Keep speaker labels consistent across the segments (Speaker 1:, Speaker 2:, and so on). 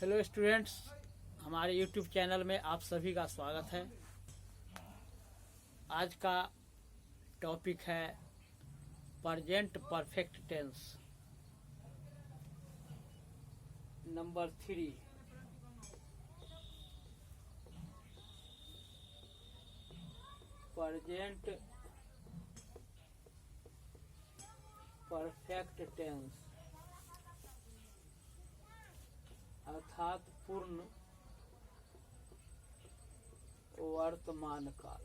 Speaker 1: Hello students, हमारे YouTube channel में आप सभी का स्वागत है। आज का टॉपिक है present perfect tense number 3। Present perfect tense अर्थात पूर्ण वर्तमान काल।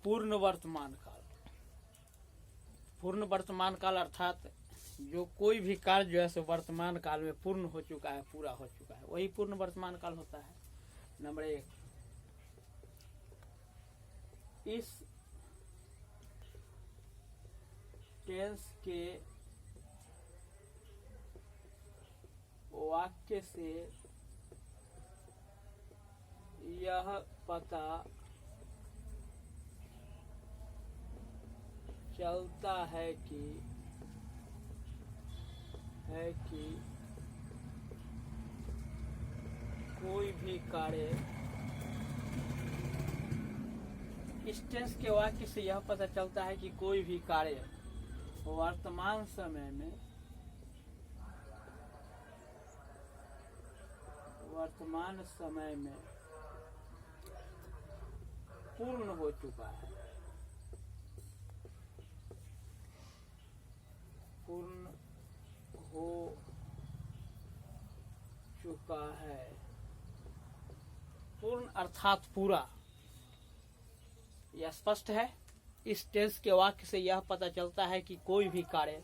Speaker 1: पूर्ण वर्तमान काल, पूर्ण वर्तमान काल अर्थात जो कोई भी कार्य जो है सो वर्तमान काल में पूर्ण हो चुका है, पूरा हो चुका है, वही पूर्ण वर्तमान काल होता है। नंबर 1, इस टेंस के वाक्य से यह पता चलता है कि कोई भी कार्य, इस टेंस के वाक्य से यह पता चलता है कि कोई भी कार्य वर्तमान समय में पूर्ण हो चुका है। पूर्ण हो चुका है। पूर्ण अर्थात पूरा, यह स्पष्ट है। इस टेंस के वाक्य से यह पता चलता है कि कोई भी कार्य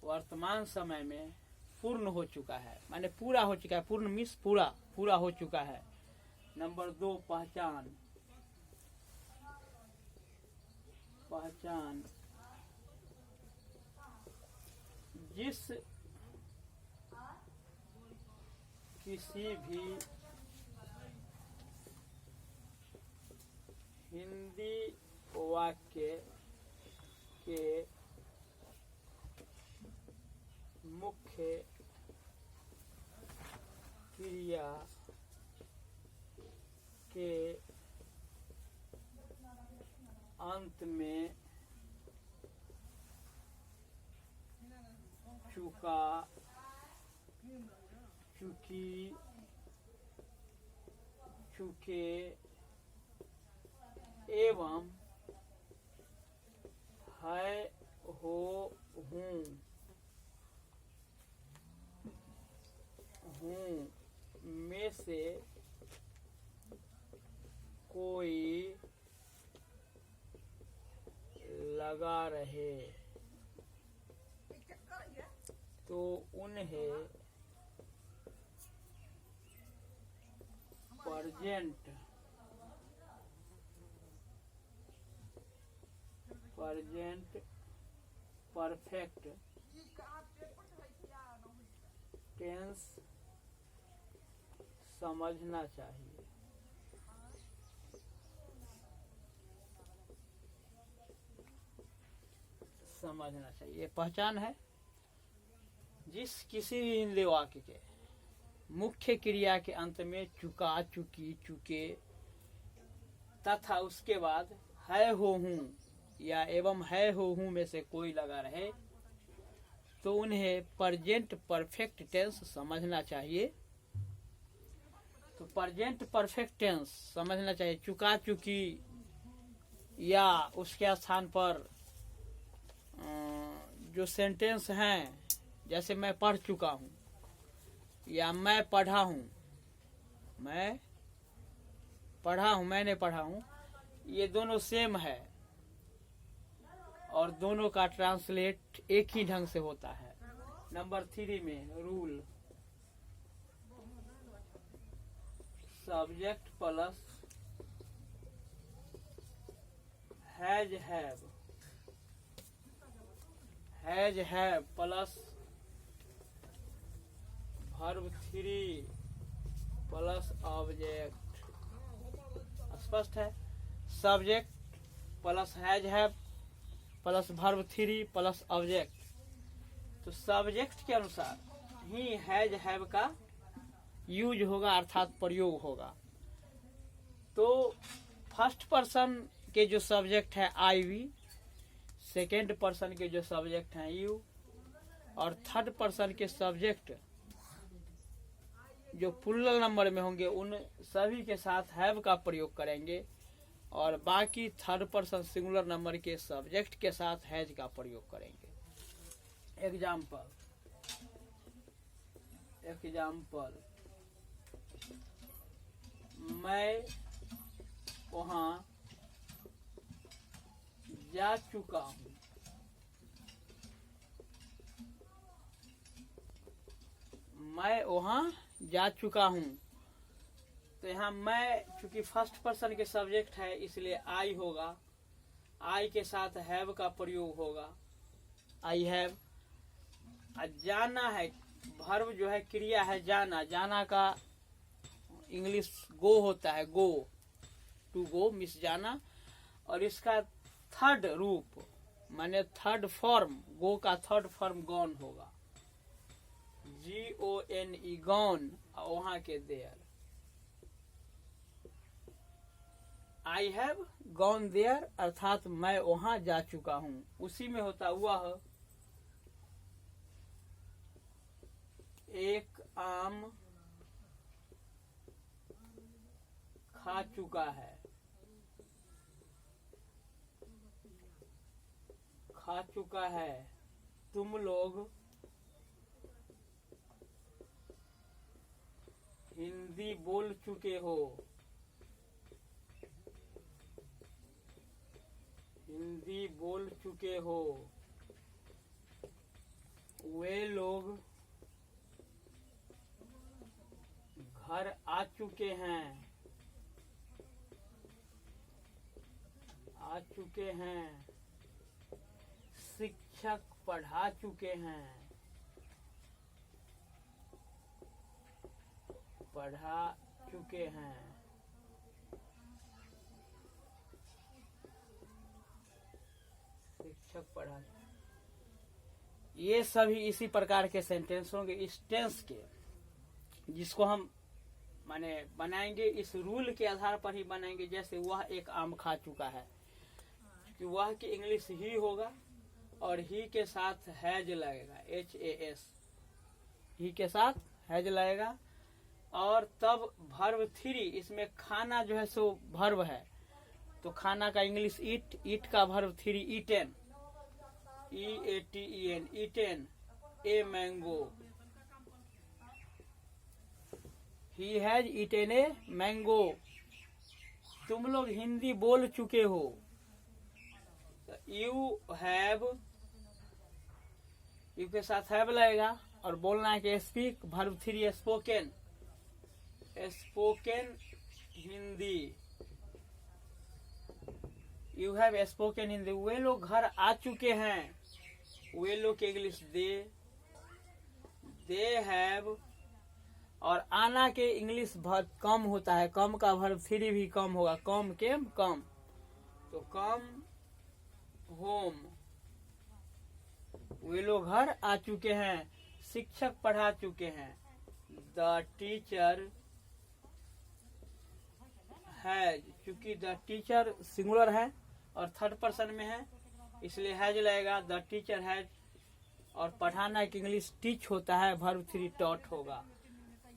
Speaker 1: वर्तमान समय में पूर्ण हो चुका है, माने पूरा हो चुका है। पूर्ण मीन्स पूरा हो चुका है। नंबर 2, पहचान। जिस किसी भी हिंदी वाक्य के मुख्य क्रिया के अंत में चुका, चुकी, चुके एवं है, हो, हूँ में से कोई लगा रहे तो उन्हें प्रेजेंट परफेक्ट टेंस समझना चाहिए। पहचान है जिस किसी भी हिंदी वाक्य के मुख्य क्रिया के अंत में चुका, चुकी, चुके तथा उसके बाद है, हो, हूँ या एवं है, हो, हूँ में से कोई लगा रहे तो उन्हें प्रेजेंट परफेक्ट टेंस समझना चाहिए। तो प्रेजेंट परफेक्ट टेंस समझना चाहिए। चुका, चुकी या उसके स्थान पर जो सेंटेंस हैं, जैसे मैं पढ़ चुका हूँ या मैं पढ़ा हूँ, मैंने पढ़ा हूँ, ये दोनों सेम है और दोनों का ट्रांसलेट एक ही ढंग से होता है। नंबर 3 में rule, subject plus has, have plus verb 3 plus object. स्पष्ट है। Subject plus has, have plus verb 3 plus object. तो सब्जेक्ट के अनुसार ही हैज हैव का यूज होगा अर्थात प्रयोग होगा। तो फर्स्ट पर्सन के जो सब्जेक्ट है आई वी, सेकेंड पर्सन के जो सब्जेक्ट हैं यू, और थर्ड पर्सन के सब्जेक्ट जो प्लूरल नंबर में होंगे उन सभी के साथ हैव का प्रयोग करेंगे, और बाकी थर्ड पर्सन सिंगुलर नंबर के सब्जेक्ट के साथ हैज का प्रयोग करेंगे। एग्जाम्पल मैं वहां जा चुका हूं। मैं वहां जा चुका हूं। तो यहाँ मैं चूंकि फर्स्ट पर्सन के सब्जेक्ट है इसलिए आई होगा, आई के साथ हैव का प्रयोग होगा, आई हैव। जाना है वर्ब जो है क्रिया है जाना, जाना का इंग्लिश गो होता है, गो, टू गो मिस जाना, और इसका थर्ड रूप माने थर्ड फॉर्म, गो का थर्ड फॉर्म गॉन होगा, GONE गॉन, वहां के there. I have gone there अर्थात मैं वहां जा चुका हूं, उसी में होता हुआ है। एक आम खा चुका है, खा चुका है। तुम लोग हिंदी बोल चुके हो, हिंदी बोल चुके हो। वे लोग घर आ चुके हैं, आ चुके हैं। शिक्षक पढ़ा चुके हैं, पढ़ा चुके हैं। शिक्षक पढ़ा। ये सभी इसी प्रकार के सेंटेंस होंगे इस टेंस के, जिसको हम माने बनाएंगे इस रूल के आधार पर ही बनाएंगे। जैसे वह एक आम खा चुका है, कि वह की इंग्लिश ही होगा और ही के साथ हैज लगेगा, HAS, ही के साथ हैज लगेगा। और तब वर्ब 3, इसमें खाना जो है सो वर्ब है, तो खाना का इंग्लिश ईट, ईट का verb 3 eaten, EATEN, eaten. A mango, he has eaten a mango. तुम लोग हिंदी बोल चुके हो, यू हैव, यू के साथ हैव लगेगा, और बोलना है कि speak verb 3 spoken, spoken Hindi, you have spoken Hindi. वे लोग घर आ चुके हैं, वे लोग के इंग्लिश दे हैव। और आना के इंग्लिश वर्ब कम होता है, कम का वर्ब 3 भी कम होगा, कम केम कम, तो कम होम। वे लोग घर आ चुके हैं, शिक्षक पढ़ा चुके हैं, द टीचर हैज। चूंकि द टीचर सिंगुलर है और थर्ड पर्सन में है इसलिए हैज लगेगा, द टीचर हैज। और पढ़ाना की इंग्लिश टीच होता है, वर्ब 3 टॉट होगा,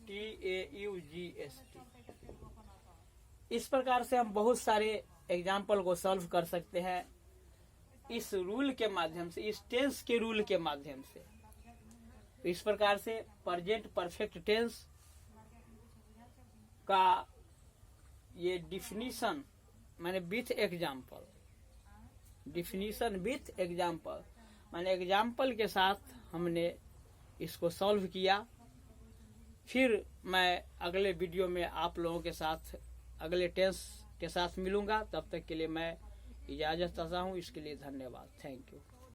Speaker 1: TAUGST। इस प्रकार से हम बहुत सारे एग्जाम्पल को सॉल्व कर सकते हैं इस रूल के माध्यम से, इस टेंस के रूल के माध्यम से। तो इस प्रकार से प्रेजेंट परफेक्ट टेंस का ये डिफिनीशन माने with example, definition with example माने एग्जाम्पल के साथ हमने इसको सॉल्व किया। फिर मैं अगले वीडियो में आप लोगों के साथ अगले टेंस के साथ मिलूंगा। तब तक के लिए मैं इजाजत चाहता हूँ। इसके लिए धन्यवाद, थैंक यू।